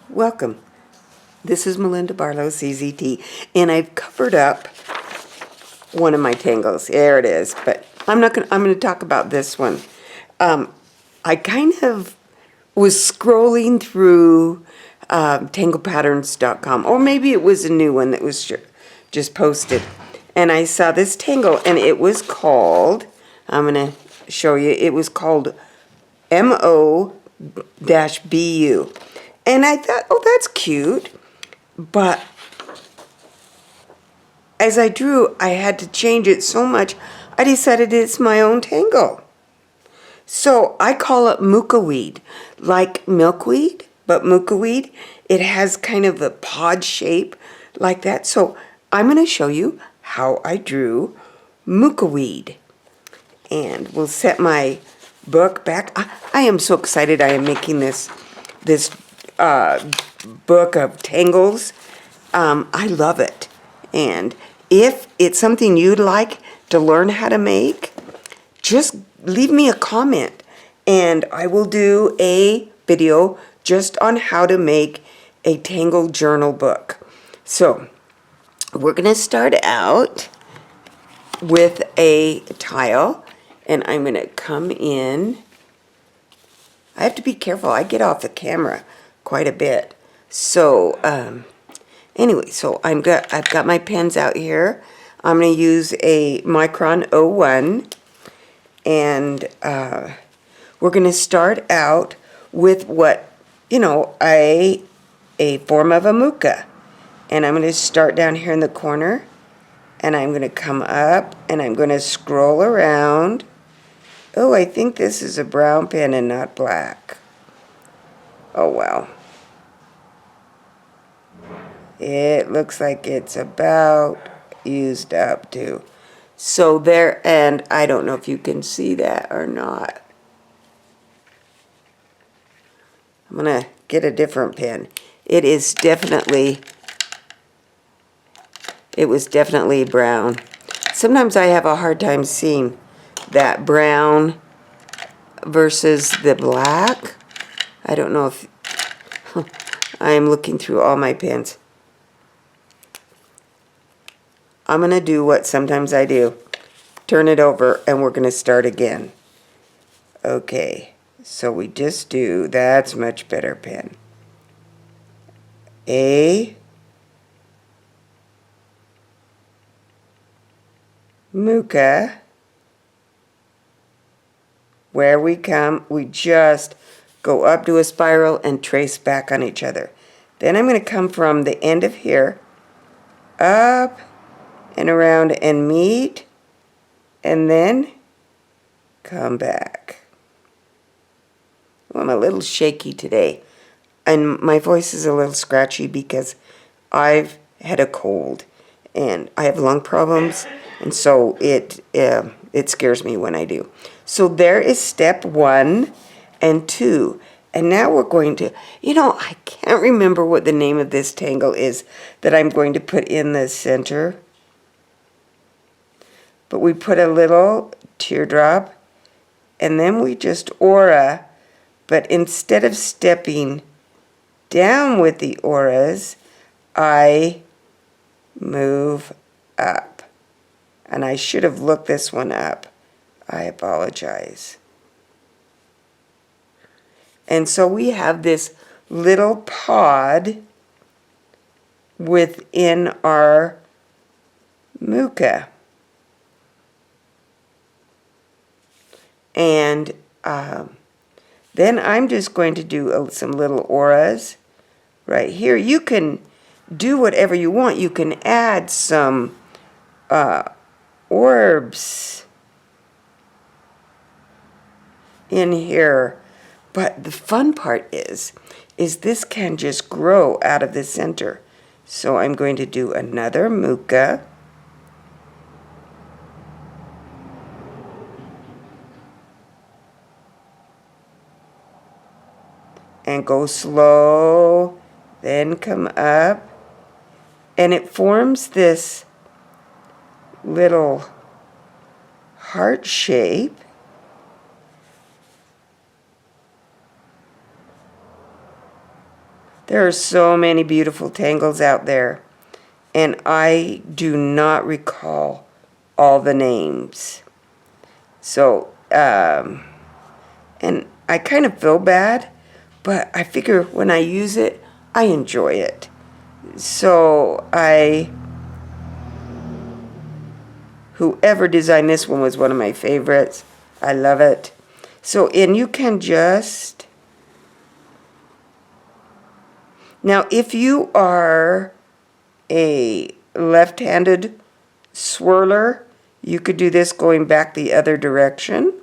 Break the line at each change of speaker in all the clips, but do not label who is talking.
Welcome. This is Melinda Barlow, CZT, and I've covered up one of my tangles. There it is, but I'm gonna talk about this one. I kind of was scrolling through tanglepatterns.com, or maybe it was a new one that was just posted, and I saw this tangle, and it was called, I'm gonna show you, it was called MO-BU. And I thought, oh, that's cute. But as I drew, I had to change it so much, I decided it's my own tangle. So I call it Mookaweed, like milkweed, but Mookaweed. It has kind of a pod shape like that. So I'm going to show you how I drew Mookaweed. And we'll set my book back. I am so excited I am making this book of tangles. I love it. And if it's something you'd like to learn how to make, just leave me a comment and I will do a video just on how to make a tangle journal book. So we're going to start out with a tile, and I'm going to come in. I have to be careful. I get off the camera quite a bit. So anyway, so I've got my pens out here. I'm going to use a Micron 01, and we're going to start out with what, a form of a muka. And I'm going to start down here in the corner, and I'm going to come up, and I'm going to scroll around. Oh, I think this is a brown pen and not black. Oh, well. It looks like it's about used up too. So there, and I don't know if you can see that or not. I'm going to get a different pen. It was definitely brown. Sometimes I have a hard time seeing that brown versus the black. I don't know if I'm looking through all my pens. I'm going to do what sometimes I do. Turn it over and we're going to start again. Okay, so we just do, that's much better pen. A muka. Where we come, we just go up to a spiral and trace back on each other. Then I'm going to come from the end of here up and around and meet, and then come back. Well, I'm a little shaky today, and my voice is a little scratchy because I've had a cold, and I have lung problems, and so it scares me when I do. So there is step 1 and 2. And now we're going to, I can't remember what the name of this tangle is that I'm going to put in the center. But we put a little teardrop, and then we just aura, but instead of stepping down with the auras, I move up. And I should have looked this one up. I apologize. And so we have this little pod within our muka. And then I'm just going to do some little auras right here. You can do whatever you want. You can add some orbs in here. But the fun part is this can just grow out of the center. So I'm going to do another muka. And go slow, then come up. And it forms this little heart shape. There are so many beautiful tangles out there, and I do not recall all the names. So, and I kind of feel bad, but I figure when I use it, I enjoy it. So whoever designed this one was one of my favorites. I love it. So, and you can just, now if you are a left-handed swirler, you could do this going back the other direction.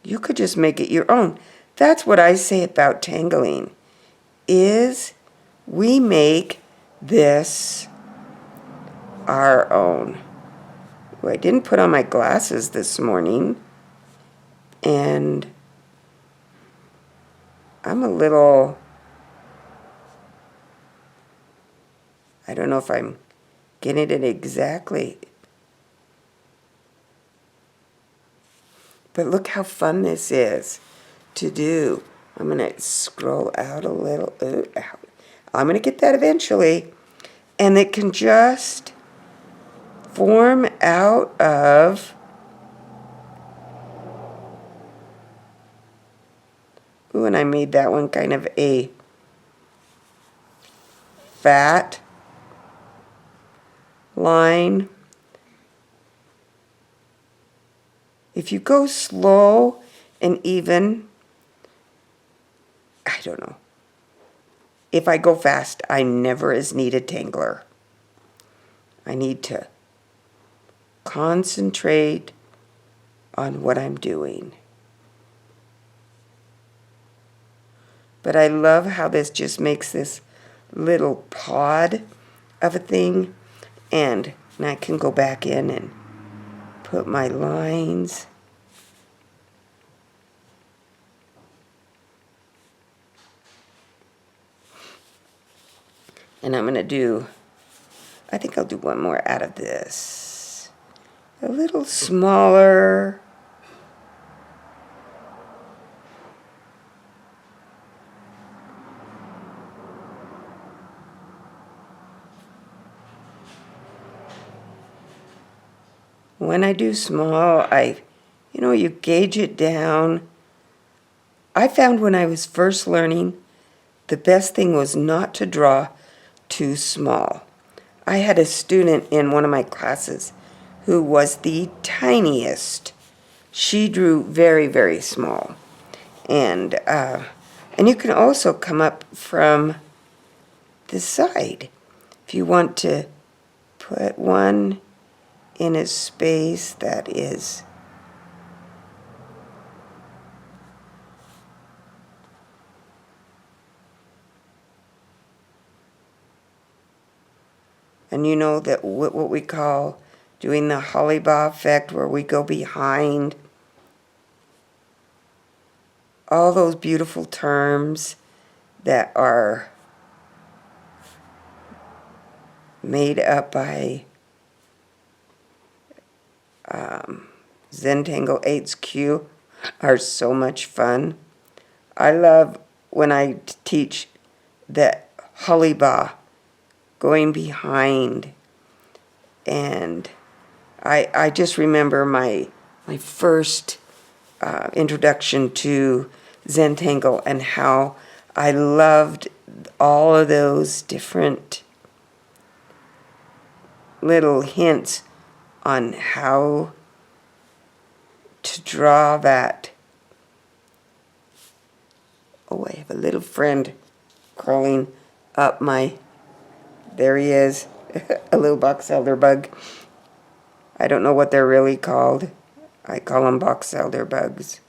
You could just make it your own. That's what I say about tangling, is we make this our own. Well, I didn't put on my glasses this morning, and I'm a little, I don't know if I'm getting it exactly. But look how fun this is to do. I'm going to scroll out a little. Out. I'm going to get that eventually. And it can just form out of, ooh, and I made that one kind of a fat line. If you go slow and even, I don't know. If I go fast, I never as need a tangler. I need to concentrate on what I'm doing. But I love how this just makes this little pod of a thing. And I can go back in and put my lines. And I'm going to do, I think I'll do one more out of this. A little smaller. When I do small, you gauge it down. I found when I was first learning, the best thing was not to draw too small. I had a student in one of my classes who was the tiniest. She drew very, very small. And you can also come up from the side. If you want to put one in a space that is and you know that what we call doing the hollybaw effect, where we go behind all those beautiful terms that are made up by Zentangle 8's Q are so much fun. I love when I teach that hollybaw, going behind. And I just remember my first introduction to Zentangle and how I loved all of those different little hints on how to draw that. Oh, I have a little friend crawling up my, there he is, a little box elder bug. I don't know what they're really called. I call them box elder bugs.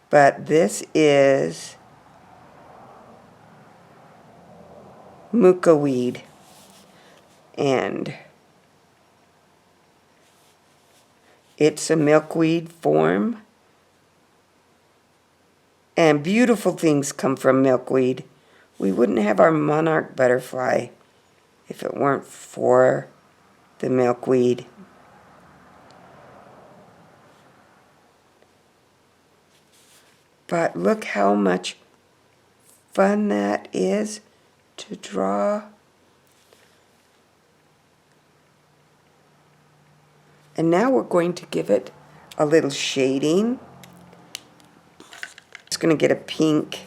But this is Mookaweed, and it's a milkweed form, and beautiful things come from milkweed. We wouldn't have our monarch butterfly if it weren't for the milkweed. But look how much fun that is to draw. And now we're going to give it a little shading. Just going to get a pink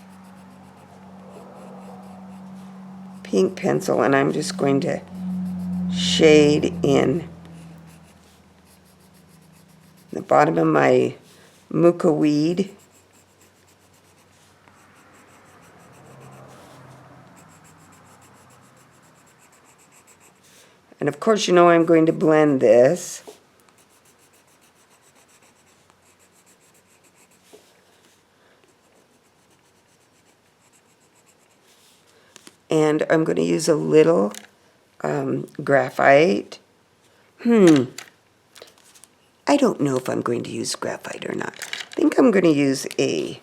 pencil, and I'm just going to shade in the bottom of my Mookaweed. And of course, you know I'm going to blend this. And I'm going to use a little graphite. I don't know if I'm going to use graphite or not. I think I'm going to use a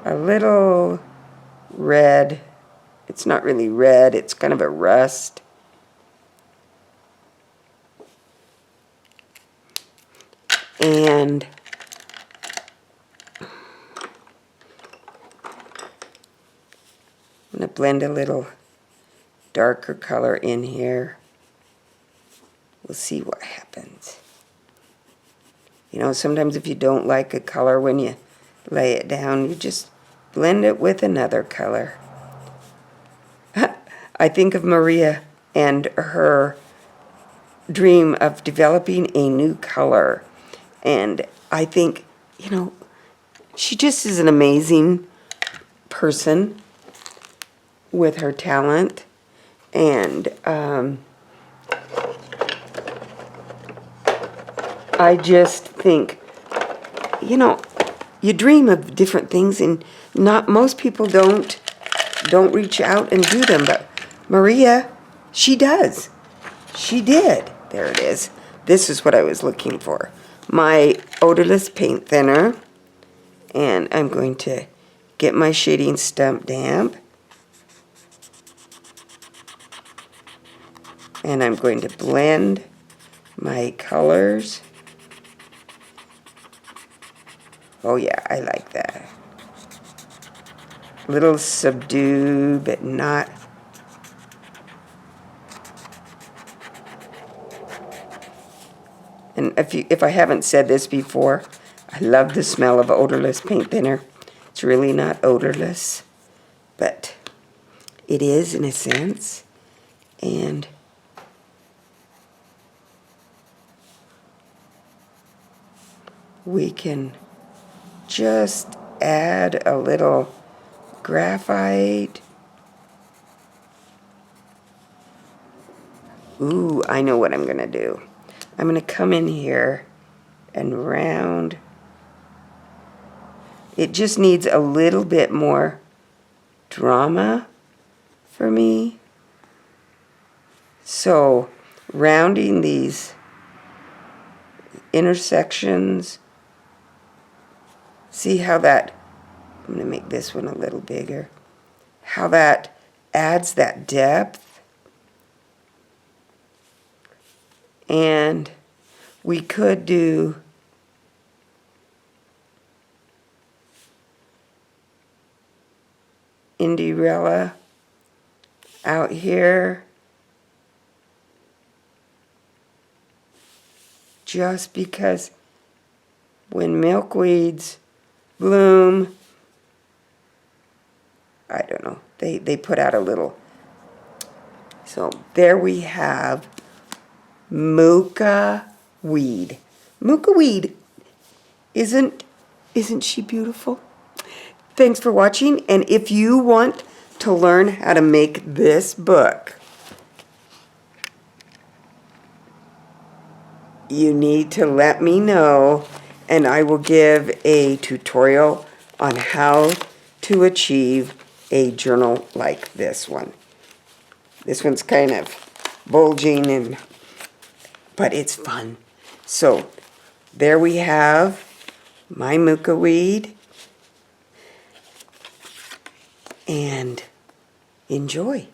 little red. It's not really red, it's kind of a rust. And I'm going to blend a little darker color in here. We'll see what happens. You know, sometimes if you don't like a color when you lay it down, you just blend it with another color. I think of Maria and her dream of developing a new color. And I think, you know, she just is an amazing person with her talent. And I just think, you know, you dream of different things, and not most people don't reach out and do them, but Maria, she does. She did. There it is. This is what I was looking for. My odorless paint thinner, and I'm going to get my shading stump damp, and I'm going to blend my colors. Oh yeah, I like that. A little subdued, but not. And if I haven't said this before, I love the smell of odorless paint thinner. It's really not odorless, but it is in a sense. And we can just add a little graphite. Ooh, I know what I'm going to do. I'm going to come in here and round. It just needs a little bit more drama for me. So, rounding these intersections. See how that, I'm going to make this one a little bigger. How that adds that depth. And we could do Indirella out here, just because when milkweeds bloom, I don't know, they put out a little. So there we have Mookaweed. Mookaweed, isn't she beautiful? Thanks for watching, and if you want to learn how to make this book, you need to let me know, and I will give a tutorial on how to achieve a journal like this one. This one's kind of bulging, but it's fun. So there we have my Mookaweed. and enjoy.